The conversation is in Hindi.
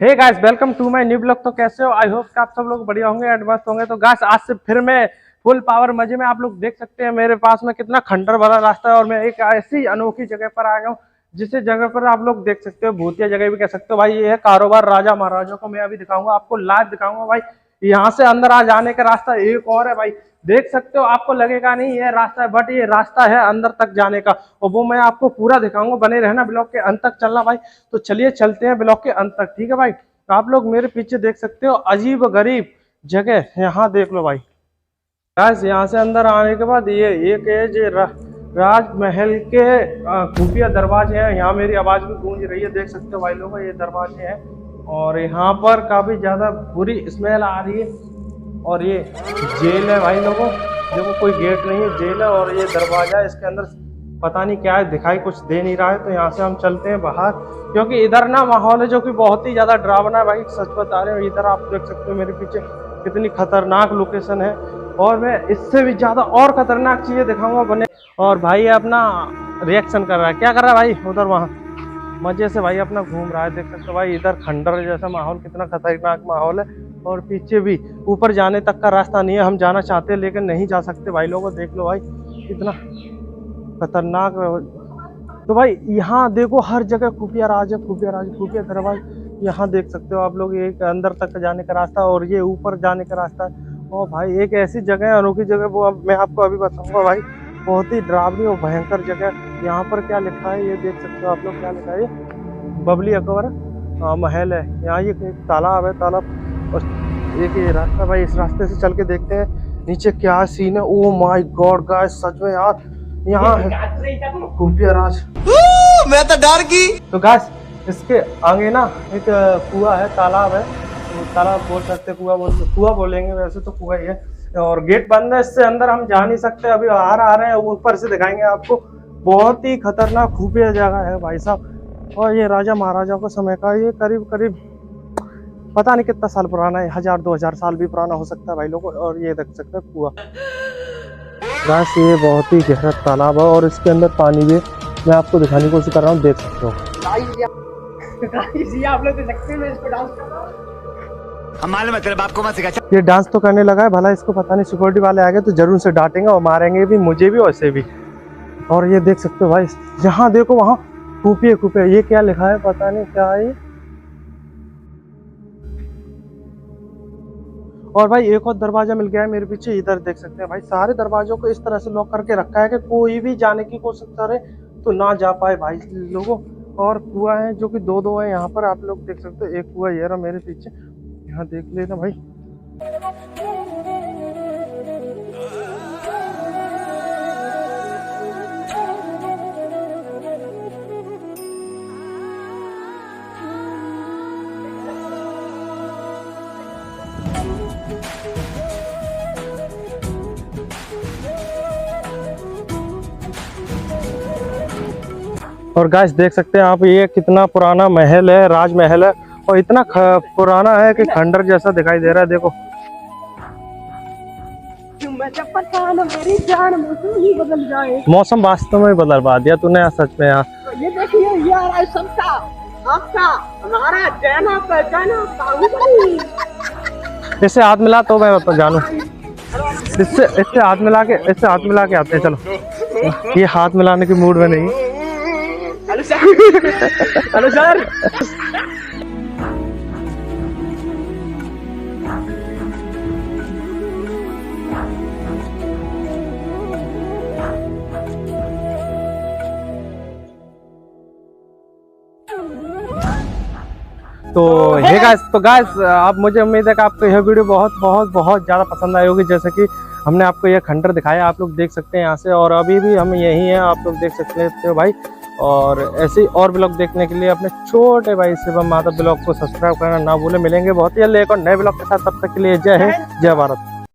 Hey guys, welcome to my new blog. तो कैसे हो? आई होप कि आप सब लोग बढ़िया होंगे, एडवांस होंगे। तो गाइस, आज से फिर मैं फुल पावर मजे में। आप लोग देख सकते हैं मेरे पास में कितना खंडर भरा रास्ता है और मैं एक ऐसी अनोखी जगह पर आ गया हूँ जिसे जगह पर आप लोग देख सकते हो, भूतिया जगह भी कह सकते हो भाई। ये है कारोबार राजा महाराजा को। मैं अभी दिखाऊंगा आपको, लाइव दिखाऊंगा भाई। यहाँ से अंदर आ जाने का रास्ता एक और है भाई, देख सकते हो। आपको लगेगा नहीं ये रास्ता है, बट ये रास्ता है अंदर तक जाने का, और वो मैं आपको पूरा दिखाऊंगा। बने रहना, ब्लॉग के अंत तक चलना भाई। तो चलिए चलते हैं ब्लॉग के अंत तक, ठीक है भाई। तो आप लोग मेरे पीछे देख सकते हो अजीब गरीब जगह, यहाँ देख लो भाई। गाइस, यहाँ से अंदर आने के बाद ये एक है जो राजमहल के खुफिया दरवाजे हैं। यहाँ मेरी आवाज भी गूंज रही है, देख सकते हो भाई लोग, ये दरवाजे हैं। और यहाँ पर काफी ज्यादा बुरी स्मेल आ रही है। और ये जेल है भाई लोगों, देखो कोई गेट नहीं है, जेल है। और ये दरवाजा, इसके अंदर पता नहीं क्या है, दिखाई कुछ दे नहीं रहा है। तो यहाँ से हम चलते हैं बाहर, क्योंकि इधर ना माहौल है जो कि बहुत ही ज्यादा डरावना है भाई, सच बता रहे हो। इधर आप देख सकते हो मेरे पीछे कितनी खतरनाक लोकेशन है, और मैं इससे भी ज्यादा और खतरनाक चीजें दिखाऊंगा बने। और भाई अपना रिएक्शन कर रहा है, क्या कर रहा है भाई उधर, वहाँ मजे से भाई अपना घूम रहा है। देख सकते हो भाई इधर खंडर जैसा माहौल, कितना खतरनाक माहौल है। और पीछे भी ऊपर जाने तक का रास्ता नहीं है। हम जाना चाहते हैं लेकिन नहीं जा सकते भाई लोगों, देख लो भाई कितना खतरनाक। तो भाई यहाँ देखो हर जगह खुफिया राज है, खुफिया राज, खुफिया दरवाजा। यहाँ देख सकते हो आप लोग, एक अंदर तक जाने का रास्ता और ये ऊपर जाने का रास्ता है। और भाई एक ऐसी जगह है, अनोखी जगह, वो अब मैं आपको अभी बताऊंगा भाई। बहुत ही डरावनी और भयंकर जगह। यहाँ पर क्या लिखा है ये देख सकते हो आप लोग, क्या लिखा है, ये बबली अकबर महल है। यहाँ ये एक तालाब है, तालाब। और एक ये रास्ता भाई, इस रास्ते से चल के देखते हैं नीचे क्या सीन है। ओ माय गॉड गाइस, सच में यार यहाँ है खुफिया राज। मैं तो डर गई। तो गाइस, इसके आगे ना एक कुआं है, तालाब है। तो तालाब बोल सकते, कुआं बोलेंगे, वैसे तो कुआं ही है। और गेट बंद है, इससे अंदर हम जा नहीं सकते। अभी बाहर आ रहे हैं, ऊपर से दिखाएंगे आपको। बहुत ही खतरनाक खुफिया जगह है भाई साहब। और ये राजा महाराजा को समय का, ये करीब करीब पता नहीं कितना साल पुराना है, 1000-2000 साल भी पुराना हो सकता है भाई लोगों। और ये देख सकते हैं कुआं। गाइस, ये बहुत ही गहरा तालाब है और इसके अंदर पानी भी, मैं आपको दिखाने की कोशिश कर रहा हूँ, देख सकते हो। आप लोग देख सकते हैं, मैं इस पे डांस कर रहा हूं। मालूम है तेरे बाप को मत सिखा। ये डांस तो करने लगा है, भला इसको पता नहीं सिक्योरिटी वाले आ गए तो जरूर से डांटेंगे और मारेंगे भी, मुझे भी वैसे भी। और ये देख सकते हो भाई, जहाँ देखो वहाँ खुफिया खुफिया। ये क्या लिखा है पता नहीं क्या है। और भाई एक और दरवाजा मिल गया है मेरे पीछे, इधर देख सकते हैं भाई। सारे दरवाजों को इस तरह से लॉक करके रखा है कि कोई भी जाने की कोशिश करे तो ना जा पाए भाई लोगों। और कुआं है जो कि दो है यहाँ पर, आप लोग देख सकते हो। एक कुआं ये रहा मेरे पीछे, यहाँ देख लेना भाई। और गाइस देख सकते हैं आप, ये कितना पुराना महल है, राजमहल है। और इतना पुराना है कि खंडर जैसा दिखाई दे रहा है, देखो। मेरी जान मौसम ही बदल जाए। मौसम वास्तव में बदलवा दिया तूने यार, सच में यार। तो ये देखिए, ये आ रहा है सबका, आपका, हमारा जैना बाहुबली। इससे हाथ मिला तो मैं जानू, इससे हाथ मिला के आते हैं। चलो, ये हाथ मिलाने के मूड में नहीं। Hello sir. Hello sir. तो हे गाइस, आप, मुझे उम्मीद है कि आपको यह वीडियो बहुत ज़्यादा पसंद आई होगी। जैसे कि हमने आपको यह खंडर दिखाया, आप लोग देख सकते हैं यहाँ से। और अभी भी हम यही हैं, आप लोग देख सकते हो भाई। और ऐसे ही और ब्लॉग देखने के लिए अपने छोटे भाई शिवम माधव ब्लॉग को सब्सक्राइब करना ना भूलें। मिलेंगे बहुत ही जल्द एक और नए ब्लॉग के साथ, तब तक के लिए जय हिंद, जय भारत।